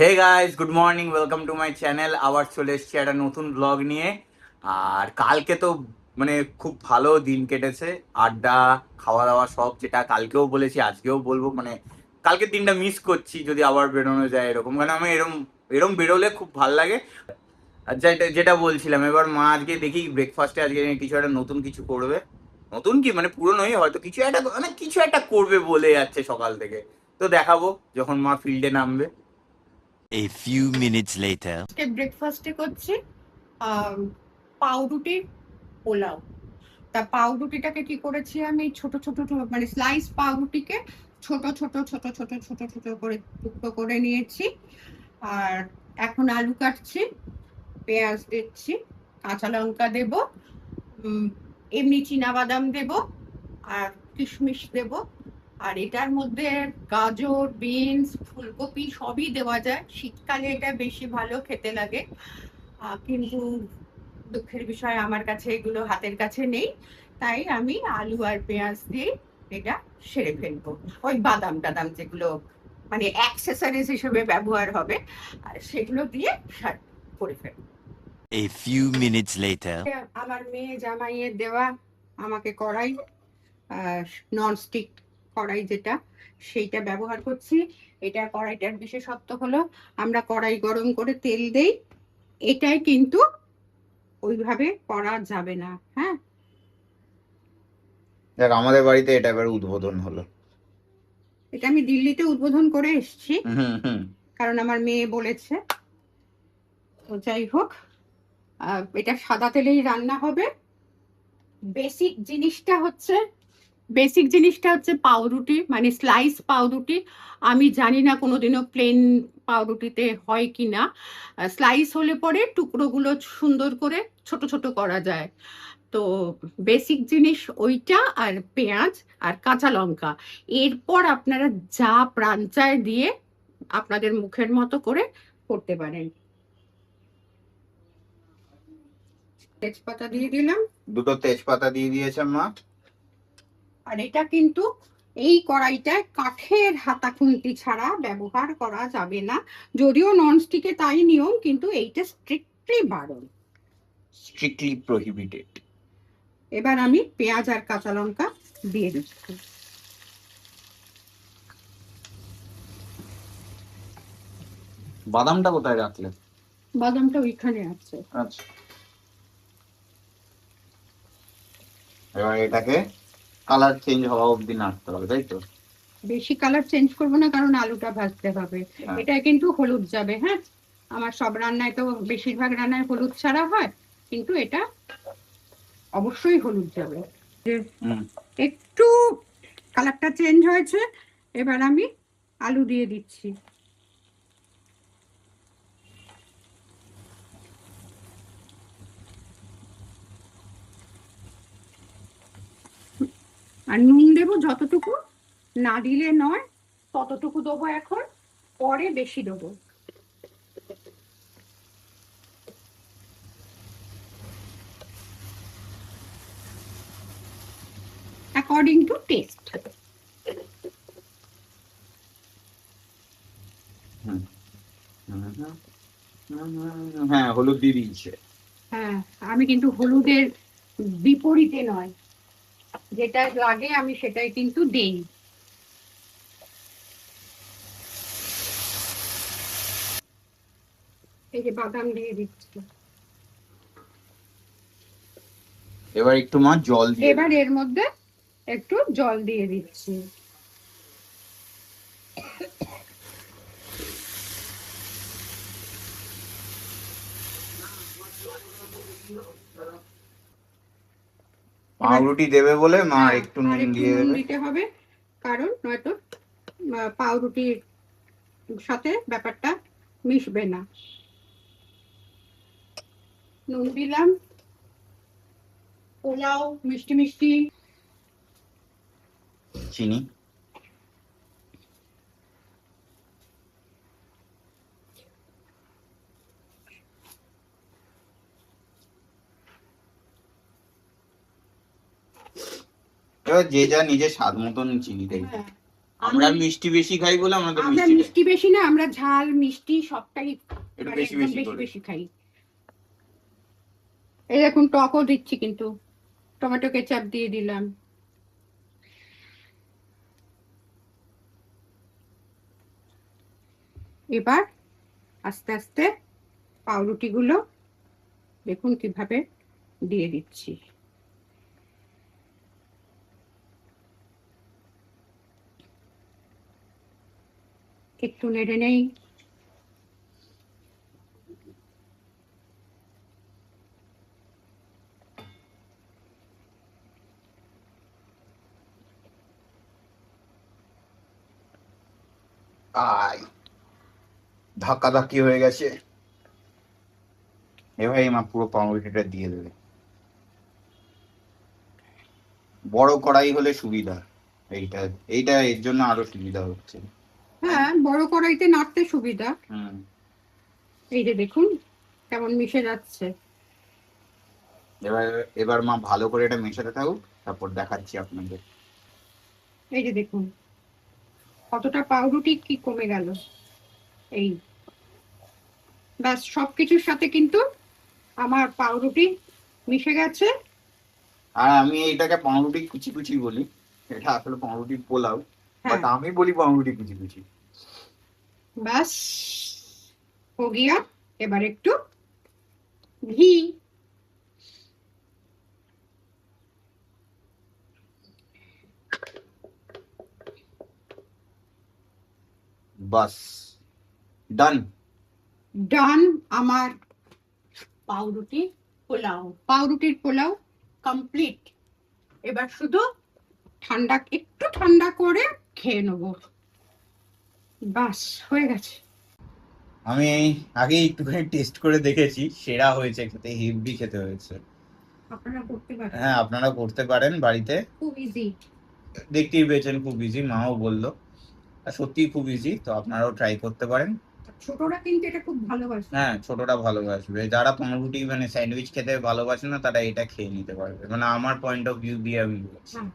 Hey guys, good morning, welcome to my channel. আবার চলে এসেছি একটা নতুন ব্লগ নিয়ে। আর কালকে তো মানে খুব ভালো দিন কেটেছে, আড্ডা, খাওয়া দাওয়া সব, যেটা কালকেও বলেছি আজকেও বলবো। মানে কালকের দিনটা মিস করছি যদি আবার বেরোনো যায় এরকম, কারণ আমি এরম এরম বেরোলে খুব ভাল লাগে। আর যেটা যেটা বলছিলাম, এবার মা আজকে দেখি ব্রেকফাস্টে আজকে কিছু একটা নতুন কিছু করবে। নতুন কি মানে পুরনোই, হয়তো কিছু একটা মানে কিছু একটা করবে বলে যাচ্ছে সকাল থেকে। তো দেখাবো যখন মা ফিল্ডে নামবে। A few minutes later. আজকে ব্রেকফাস্টে করছি পাউরুটি পোলাও। তা পাউরুটিটাকে কি করেছি, আমি ছোট ছোট মানে স্লাইস পাউরুটিকে ছোট ছোট ছোট ছোট ছোট ছোট করে টুকরো করে নিয়েছি। আর এখন আলু কাটছি, পেঁয়াজ দিচ্ছি, কাঁচা লঙ্কা দেব, এমনি বাদাম দেব, আর কিশমিশ দেব। আর এটার মধ্যে গাজর, বিনস, ফুলকপি সবই দেওয়া যায়। শীতকালে এটা বেশি ভালো খেতে লাগে, কিন্তু দুঃখের বিষয় আমার কাছে এগুলো হাতের কাছে নেই। তাই আমি আলু আর পেঁয়াজ দিয়ে এটা সেরে ফেলবো। ওই বাদাম টাদাম যেগুলো মানে অ্যাক্সেসরিজ হিসেবে ব্যবহার হবে, আর সেগুলো দিয়ে করে ফেলবো। A few minutes later. আমার মেয়ে জামাইয়ের দেওয়া আমাকে কড়াই, ননস্টিক কড়াই যেটা, সেইটা ব্যবহার করছি। এটা কড়াইটার বিশেষত্ব হলো আমরা কড়াই গরম করে তেল দেই, এটাই কিন্তু ওইভাবে করা যাবে না। হ্যাঁ, দেখ, আমাদের বাড়িতে এটা এবার উদ্বোধন হলো। এটা আমি দিল্লিতে উদ্বোধন করে এসেছি, হুম হুম। কারণ আমার মেয়ে বলেছে। তো যাই হোক, এটা সাদা তেলেই রান্না হবে। বেসিক জিনিসটা হচ্ছে পাউরুটি, মানে স্লাইস পাউরুটি। আমি জানি না কোনোদিনও প্লেন পাউরুটিতে হয় কি না। স্লাইস হলে পরে টুকরোগুলো সুন্দর করে ছোট ছোট করা যায়। তো বেসিক জিনিস ওইটা, আর পেঁয়াজ আর কাঁচা লঙ্কা। এরপর আপনারা যা প্রাণ চায় দিয়ে আপনাদের মুখের মতো করে করতে পারেন। তেজপাতা দিয়ে দিলাম। দুটো তেজপাতা দিয়ে দিয়েছে মা। আর এটা কিন্তু এই কড়াইটায় কাঠের হাতা খুন্তি ছাড়া ব্যবহার করা যাবে না। যদিও ননস্টিকে তাই নিয়ম, কিন্তু এইটা স্ট্রিক্টলি বারণ। Strictly prohibited. এবার আমি পেঁয়াজ আর কাঁচা লঙ্কা দিয়ে দিচ্ছি। বাদামটা কোথায় রাখলে? বাদামটা ওইখানে আছে। আচ্ছা, এবার এটাকে কালার চেঞ্জ হওয়া অবধি নাড়তে হবে, তাই তো? বেশি কালার চেঞ্জ করবো না, কারণ আলুটা ভাজতে হবে। হ্যাঁ। এটা কিন্তু হলুদ যাবে। হ্যাঁ, আমার সব রান্নায় তো বেশিরভাগ রান্নায় হলুদ ছাড়া হয়, কিন্তু এটা অবশ্যই হলুদ যাবে। একটু কালারটা চেঞ্জ হয়েছে, এবার আমি আলু দিয়ে দিচ্ছি। আর নুন দেবো যতটুকু, না দিলে নয়, ততটুকু দেবো এখন, পরে বেশি দেবো। According to test. হ্যাঁ, হলুদ দিয়ে দিয়েছে। হ্যাঁ, আমি কিন্তু হলুদের বিপরীতে নয়, যেটা লাগে আমি সেটাই কিন্তু দেই। এই যে বাদাম দিয়ে দিচ্ছি। এবার একটু মা জল দিয়ে, এবার এর মধ্যে একটু জল দিয়ে দিচ্ছি। পাউরুটি দেবে বলে মা হ্যাঁ, একটু আর নুন একটু দিয়ে নুন দেবে। দিতে হবে, কারণ নয়তো পাউরুটির সাথে ব্যাপারটা মিশবে না। নুন দিলাম। পোলাও মিষ্টি মিষ্টি। চিনি। এবার যে যা নিজের স্বাদ মতন চিনি দেয়। হ্যাঁ, আমরা মিষ্টি বেশি খাই বলে আমাদের আমরা মিষ্টি মিষ্টি বেশি না, আমরা ঝাল মিষ্টি সবটাই একটু মানে বেশি একদম বেশি বেশি করে। বেশি খাই। এই দেখুন টকও দিচ্ছি, কিন্তু টমেটো কেচাপ দিয়ে দিলাম। এবার আস্তে আস্তে পাউরুটিগুলো দেখুন কিভাবে দিয়ে দিচ্ছি। একটু নেড়ে নেই। আই ধাক্কা ধাক্কি হয়ে গেছে। এভাবে মা পুরো পাউরুটিটা দিয়ে দেবে। বড় কড়াই হলে সুবিধা, এইটা এইটা এর জন্য আরো সুবিধা হচ্ছে। হ্যাঁ, বড় কড়াইতে নাড়তে সুবিধা। হুম। এই যে দেখুন কেমন মিশে যাচ্ছে। এবার এবার মা ভালো করে এটা মেশাতে থাকুক, তারপর দেখাচ্ছি আপনাদের। এই যে দেখুন কতটা পাউরুটি কি কমে গেল। এই ব্যাস, সবকিছুর সাথে কিন্তু আমার পাউরুটি মিশে গেছে। আর আমি এইটাকে পাউরুটি কুচি কুচি বলি, এটা আসলে পাউরুটির পোলাও, বাট হ্যাঁ, আমি বলি পাউরুটি কুচি কুচি। ব্যাস হো গিয়া। এবার একটু ঘি। বাস, ডান। ডান আমার পাউরুটি পোলাও। পাউরুটির পোলাও কমপ্লিট। এবার শুধু ঠান্ডা, একটু ঠান্ডা করে খেয়ে নেবো। বাস হয়ে গেছে। আমি আগে একটুখানি টেস্ট করে দেখেছি, সেরা হয়েছে খেতে, হেভি খেতে হয়েছে। আপনারা করতে পারেন, হ্যাঁ আপনারা করতে পারেন বাড়িতে, খুব ইজি। দেখতেই পেয়েছেন খুব ইজি, মাও বললো, আর সত্যিই খুব ইজি, তো আপনারাও ট্রাই করতে পারেন। ছোটরা কিন্তু এটা খুব ভালোবাসে। হ্যাঁ ছোটরা ভালোবাসবে, যারা পাউরুটি মানে স্যান্ডউইচ খেতে ভালোবাসে না তারা এটা খেয়ে নিতে পারবে, মানে আমার পয়েন্ট অফ ভিউ দিয়ে আমি বলছি। হ্যাঁ।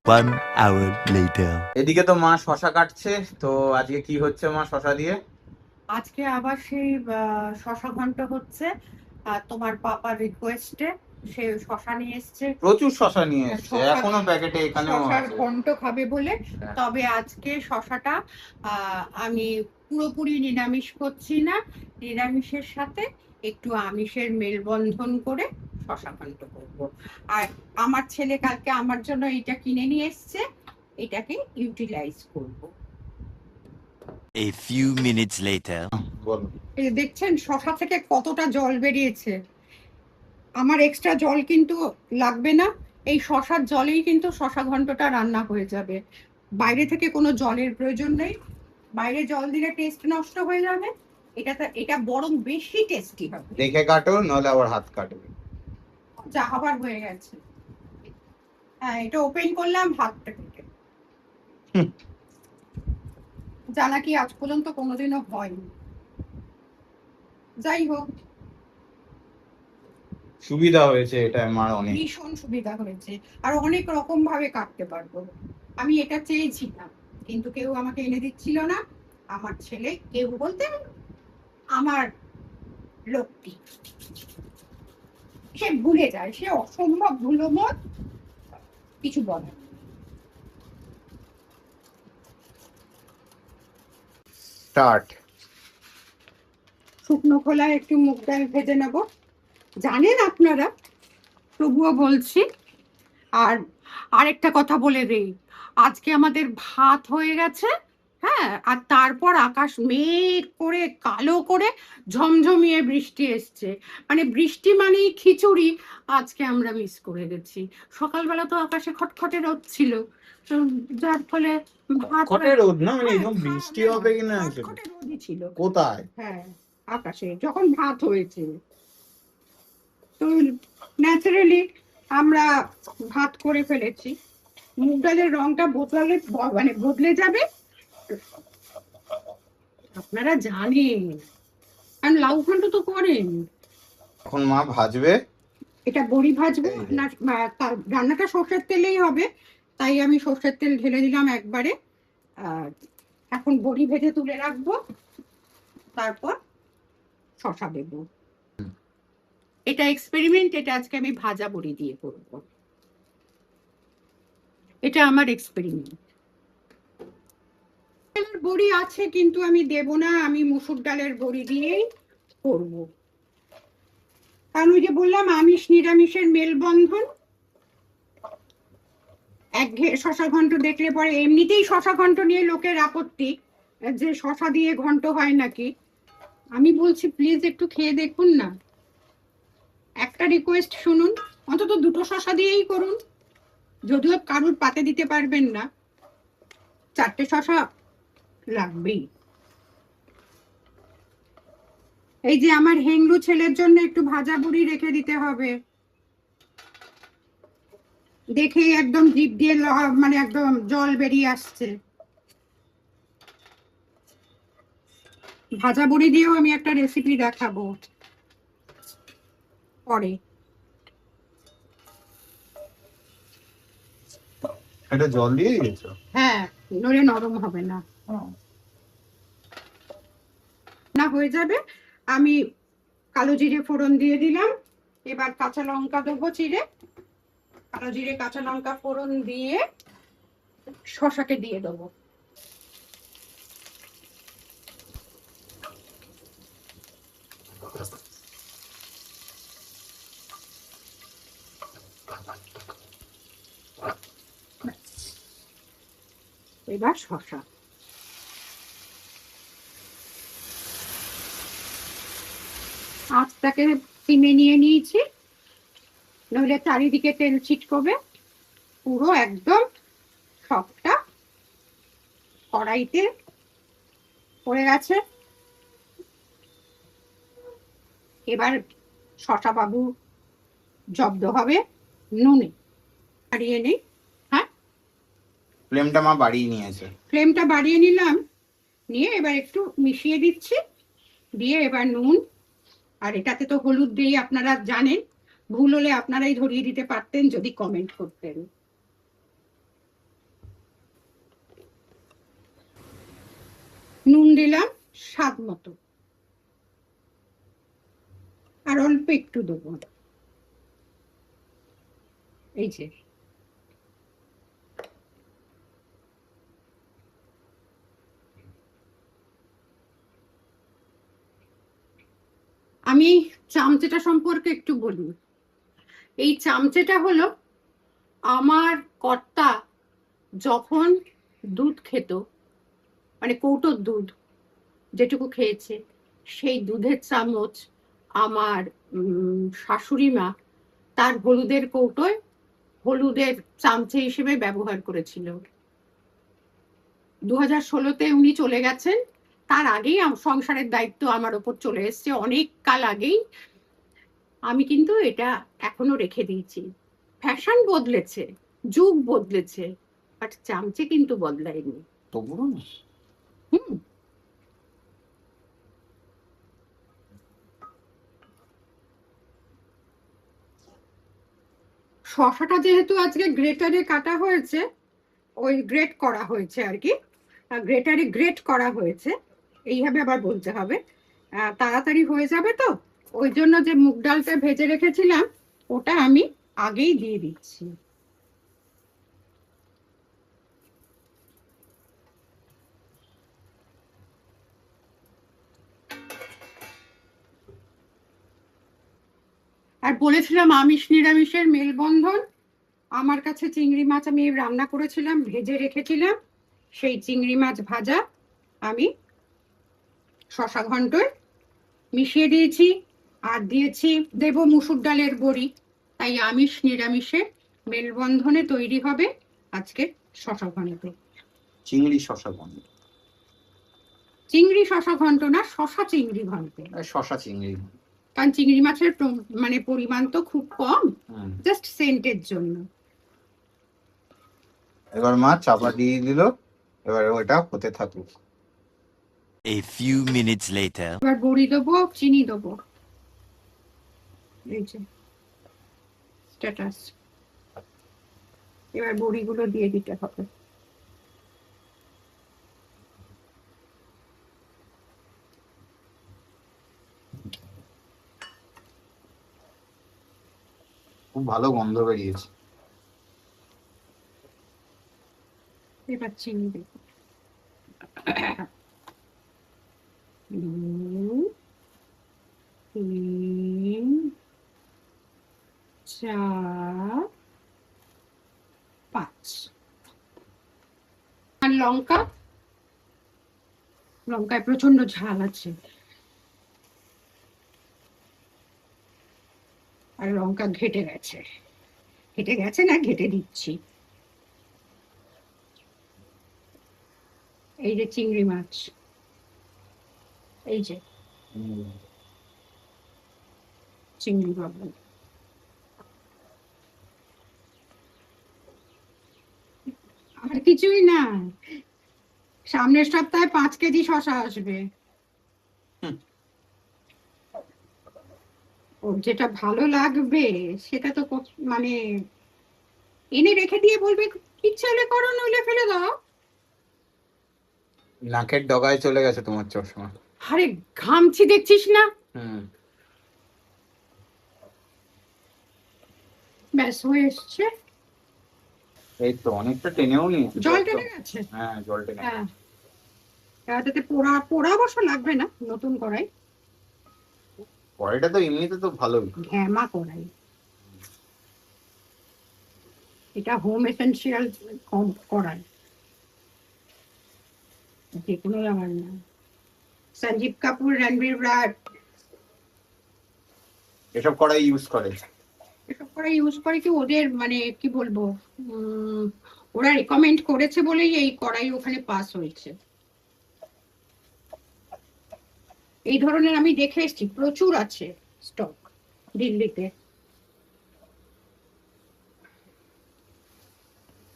1 hour later. এদিকে তো মা শশা কাটছে, তো আজকে কি হচ্ছে মা শশা দিয়ে? আজকে আবার সেই শশা ঘন্ট হচ্ছে। তোমার পাপার রিকোয়েস্টে সে শশা নিয়ে এসছে। প্রচুর শশা নিয়ে এসছে, শশা- এখনো প্যাকেটে এখানেও শশার আছে। ঘন্ট খাবে বলে। হ্যাঁ। তবে আজকে শশাটা আমি পুরোপুরি নিরামিষ করছি না, নিরামিষের সাথে একটু আমিষের মেলবন্ধন করে শশা ঘন্ট করব। আর আমার ছেলে কালকে আমার জন্য এটা কিনে নিয়ে এসছে, এটাকে ইউটিলাইজ করব। A few minutes later. বলো। এই যে দেখছেন শশা থেকে কতটা জল বেরিয়েছে। আমার এক্সট্রা জল কিন্তু লাগবে না, এই শশার জলেই কিন্তু শশা ঘন্টটা রান্না হয়ে যাবে। বাইরে থেকে কোনো জলের প্রয়োজন নেই, বাইরে জল দিলে টেস্ট নষ্ট হয়ে যাবে। এটা বরং বেশি টেস্টি হবে। দেখে কাটো, নাহলে আবার হাত কাটবে। যা হবার হয়ে গেছে। হ্যাঁ, এটা ওপেন করলাম হাতটা কেটে, যা নাকি আজ পর্যন্ত কোনোদিনও হয়নি। যাই হোক, সুবিধা হয়েছে এটা আমার অনেক। ভীষণ সুবিধা হয়েছে, আর অনেক রকম ভাবে কাটতে পারবো। আমি এটা চেয়েছিলাম, কিন্তু কেউ আমাকে এনে দিচ্ছিল না। আমার ছেলে, কেউ বলতে আমার লোকটি, সে ভুলে যায়, সে অসম্ভব ভুলোমত, কিছু বলে। স্টার্ট। শুকনো খোলায় একটু মুগ ডাল ভেজে নেব, জানেন আপনারা, তবুও বলছি। আর আরেকটা কথা বলে দেই, আজকে আমাদের ভাত হয়ে গেছে। হ্যাঁ, আর তারপর আকাশ মেঘ করে কালো করে ঝমঝমিয়ে বৃষ্টি এসছে। মানে বৃষ্টি মানেই খিচুড়ি, আজকে আমরা মিস করে গেছি। সকালবেলা তো আকাশে খটখটে রোদ ছিল, তো যার ফলে ভাত খটে রোদ না, মানে হ্যাঁ, এরকম বৃষ্টি হবে কিনা খটখটে রোদই ছিল কোথায়? হ্যাঁ আকাশে, যখন ভাত হয়েছে। তো ন্যাচারালি আমরা ভাত করে ফেলেছি। মুগ ডালের রংটা বদলালে মানে বদলে যাবে, আপনারা জানেন। আর লাউ ঘন্ট তো করেন। এখন মা ভাজবে। এটা বড়ি ভাজবো এই যে। না, রান্নাটা সরষের তেলেই হবে, তাই আমি সর্ষের তেল ঢেলে দিলাম একবারে। আর এখন বড়ি ভেজে তুলে রাখবো, তারপর শসা দেবো। এটা এক্সপেরিমেন্ট, এটা আজকে আমি ভাজা বড়ি দিয়ে করবো। এটা আমার এক্সপেরিমেন্ট। বড়ি আছে কিন্তু আমি দেব না, আমি মুসুর ডালের বড়ি দিয়েই করব। কারণ ওই যে বললাম আমিষ নিরামিষের মেলবন্ধন। একঘেয়ে শশা ঘন্ট দেখলে পরে, এমনিতেই শশা ঘন্ট নিয়ে লোকের আপত্তি যে শশা দিয়ে ঘন্ট হয় নাকি। আমি বলছি প্লিজ একটু খেয়ে দেখুন না, একটা রিকোয়েস্ট শুনুন, অন্তত দুটো শশা দিয়েই করুন। যদিও কারুর পাতে দিতে পারবেন না, 4টে শশা লাগবেই। এই যে আমার হেংলু ছেলের জন্য একটু ভাজা বড়ি রেখে দিতে হবে। দেখেই একদম জিভ দিয়ে মানে একদম জল বেরিয়ে আসছে। ভাজা বড়ি দিয়েও আমি একটা রেসিপি দেখাবো পরে। এটা জল দিয়ে দিয়েছো? হ্যাঁ, নইলে নরম হবে না। না হয়ে যাবে। আমি কালো জিরে ফোড়ন দিয়ে দিলাম, এবার কাঁচা লঙ্কা দেবো চিড়ে। কালো জিরে কাঁচা লঙ্কা ফোড়ন দিয়ে শশাকে দিয়ে দেবো। এবার শশা আঁচটাকে সিমে নিয়ে নিয়েছি, নইলে চারিদিকে তেল ছিটকবে। পুরো একদম সবটা কড়াইতে পড়ে গেছে। এবার শশা বাবু জব্দ হবে নুনে। বাড়িয়ে নেই, হ্যাঁ ফ্লেমটা মা বাড়িয়ে নিয়েছে। ফ্লেমটা বাড়িয়ে নিলাম, নিয়ে এবার একটু মিশিয়ে দিচ্ছি। দিয়ে এবার নুন, আর এটাতে তো হলুদ দিয়ে আপনারা জানেন, ভুল হলে আপনারাই ধরিয়ে দিতে পারতেন যদি কমেন্ট করতেন। নুন দিলাম স্বাদ মতো, আর অল্প একটু দেবো এই যে। আমি চামচেটা সম্পর্কে একটু বলি। এই চামচেটা হলো আমার কর্তা যখন দুধ খেত, মানে কৌটোর দুধ যেটুকু খেয়েছে, সেই দুধের চামচ আমার শাশুড়ি মা তার হলুদের কৌটোয় হলুদের চামচে হিসেবে ব্যবহার করেছিল। 2016-তে উনি চলে গেছেন, তার আগেই সংসারের দায়িত্ব আমার ওপর চলে এসছে, অনেক কাল আগেই। আমি কিন্তু এটা এখনো রেখে দিয়েছি। ফ্যাশন বদলেছে, যুগ বদলেছে, বাট চামচে কিন্তু বদলায়নি। তবুও হুম, শশাটা যেহেতু আজকে গ্রেটারে কাটা হয়েছে, ওই গ্রেট করা হয়েছে আর কি, গ্রেটারে গ্রেট করা হয়েছে, এইভাবে আবার বলতে হবে, তাড়াতাড়ি হয়ে যাবে তো। ওই জন্য যে মুগ ডালটা ভেজে রেখেছিলাম ওটা আমি আগেই দিয়ে দিচ্ছি। আর বলেছিলাম আমিষ নিরামিষের মেলবন্ধন। আমার কাছে চিংড়ি মাছ আমি রান্না করেছিলাম, ভেজে রেখেছিলাম, সেই চিংড়ি মাছ ভাজা আমি শশা ঘন্টয় মিশিয়ে দিয়েছি। আর দিয়েছি, দেব মুসুর ডালের বড়ি। তাই আমিষ নিরামিষের মেলবন্ধনে তৈরি হবে আজকে শশা ঘন্ট। চিংড়ি শশা ঘন্ট? চিংড়ি শশা ঘন্ট না, শশা চিংড়ি ঘন্ট। শশা চিংড়ি, কারণ চিংড়ি মাছের মানে পরিমাণ তো খুব কম, জাস্ট সেন্টের জন্য। এবার মা চাপা দিয়ে দিল, এবার ওটা হতে থাকুক। A few minutes later. এবার বড়ি দেবো, চিনি দেবো, এই যে স্ট্যাটাস। এবার বড়িগুলো দিয়ে দিতে হবে। খুব ভালো গন্ধ বেরিয়েছে। এবার চিনি দেবো। 2 3 4 5 আর লঙ্কায় প্রচন্ড ঝাল আছে, আর লঙ্কা ঘেটে গেছে না, ঘেটে দিচ্ছি। এই যে চিংড়ি মাছ, এই যে চিংড়ি বাবু, আর কিছুই না। সামনের সপ্তাহে 5 কেজি শসা আসবে। ওর যেটা ভালো লাগবে সেটা তো মানে এনে রেখে দিয়ে বলবে ইচ্ছে হলে করো, নইলে ফেলে দাও। নাকের ডগায় চলে গেছে তোমার চশমা। আরে ঘামছি দেখছিস না? ব্যাস হয়ে এসছে। এই তো অনেকটা টেনেও নিয়েছি। জল টেনে গেছে। হ্যাঁ, জল টেনে। হ্যাঁ, এটাতে পোড়া অবশ্য লাগবে না, নতুন কড়াই। কড়াইটা তো এমনিতে তো ভালোই, ঘ্যামা কড়াই। এটা হোম এসেনশিয়াল কড়াই, যে কোনো আমার না। সঞ্জীব কাপুর, রণবীর ব্রাট এসব কড়াই ইউজ করে। এসব কড়াই ইউজ করে কি ওদের মানে কি বলবো, ওরা রেকমেন্ড করেছে বলেই এই কড়াই ওখানে পাস হয়েছে। এই ধরনের আমি দেখে এসেছি, প্রচুর আছে স্টক দিল্লিতে।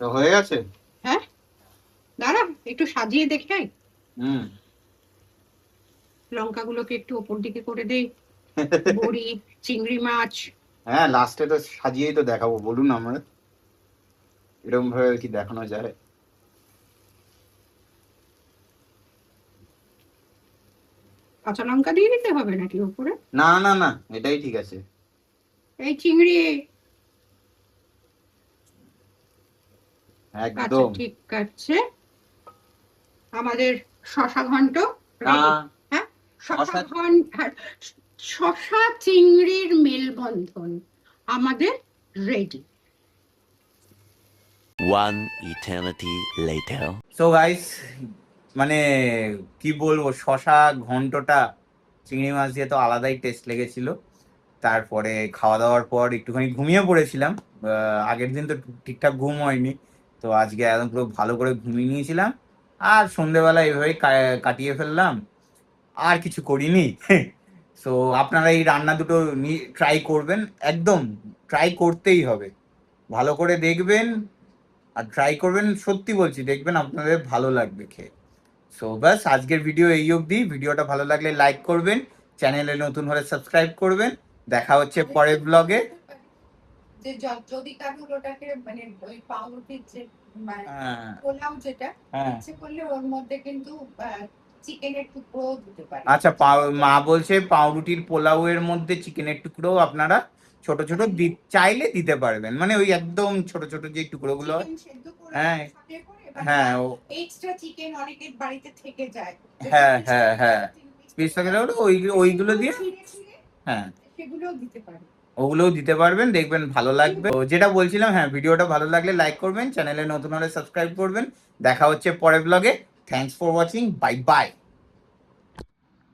তো হয়ে গেছে। হ্যাঁ, দাঁড়া একটু সাজিয়ে দেখাই। লঙ্কাগুলোকে একটু ওপর দিকে করে দেই, বড়ি, চিংড়ি মাছ। হ্যাঁ, লাস্টে তো সাজিয়েই তো দেখাবো, বলুন আমরা এরকম ভাবে কি দেখানো যায়? কাঁচা লঙ্কা দিয়ে দিতে হবে নাকি উপরে? না না না, এটাই ঠিক আছে। এই চিংড়ি, আচ্ছা একদম ঠিক আছে। আমাদের শশা ঘন্ট না, হ্যাঁ, শশা ঘন্ট, শশা চিংড়ির মেলবন্ধন আমাদের ready. One eternity later. So guys, মানে কি বলবো, শশা ঘন্টটা চিংড়ি মাছ দিয়ে তো আলাদাই টেস্ট লেগেছিল। তারপরে খাওয়া দাওয়ার পর একটুখানি ঘুমিয়ে পড়েছিলাম। আগের দিন তো ঠিকঠাক ঘুম হয়নি, তো আজকে একদম পুরো ভালো করে ঘুমিয়ে নিয়েছিলাম। আর সন্ধেবেলা এভাবেই কাটিয়ে ফেললাম, আর কিছু করিনি। সো আপনারা এই রান্না দুটো ট্রাই করবেন, একদম ট্রাই করতেই হবে, ভালো করে দেখবেন আর ট্রাই করবেন। সত্যি বলছি, দেখবেন আপনাদের ভালো লাগবে খেয়ে। সো ব্যাস, আজকের ভিডিও এই অবধি। ভিডিওটা ভালো লাগলে লাইক করবেন, চ্যানেলে নতুন হলে সাবস্ক্রাইব করবেন। দেখা হচ্ছে পরের ব্লগে। যে যদি কারোর ওটাকে মানে ওই পাউরুটির যে হ্যাঁ পোলাও যেটা হ্যাঁ, ইচ্ছে করলে ওর মধ্যে কিন্তু চিকেনের টুকরো দিতে পারে। আচ্ছা, মা বলছে পাউরুটির পোলাওয়ের মধ্যে চিকেনের টুকরো আপনারা ছোট ছোট চাইলে দিতে পারবেন, মানে ওই একদম ছোট ছোট যে টুকরোগুলো হয়। হ্যাঁ হ্যাঁ এক্সট্রা চিকেন অনেকের বাড়িতে থেকে যায়। হ্যাঁ হ্যাঁ হ্যাঁ, পিস প্যাকেট ওইগুলো দিয়ে, হ্যাঁ সেগুলোও দিতে পারে, ওগুলোও দিতে পারবেন, দেখবেন ভালো লাগবে। তো যেটা বলছিলাম, হ্যাঁ, ভিডিওটা ভালো লাগলে লাইক করবেন, চ্যানেলে নতুন হলে সাবস্ক্রাইব করবেন। দেখা হচ্ছে পরের ব্লগে। Thanks for watching, bye bye.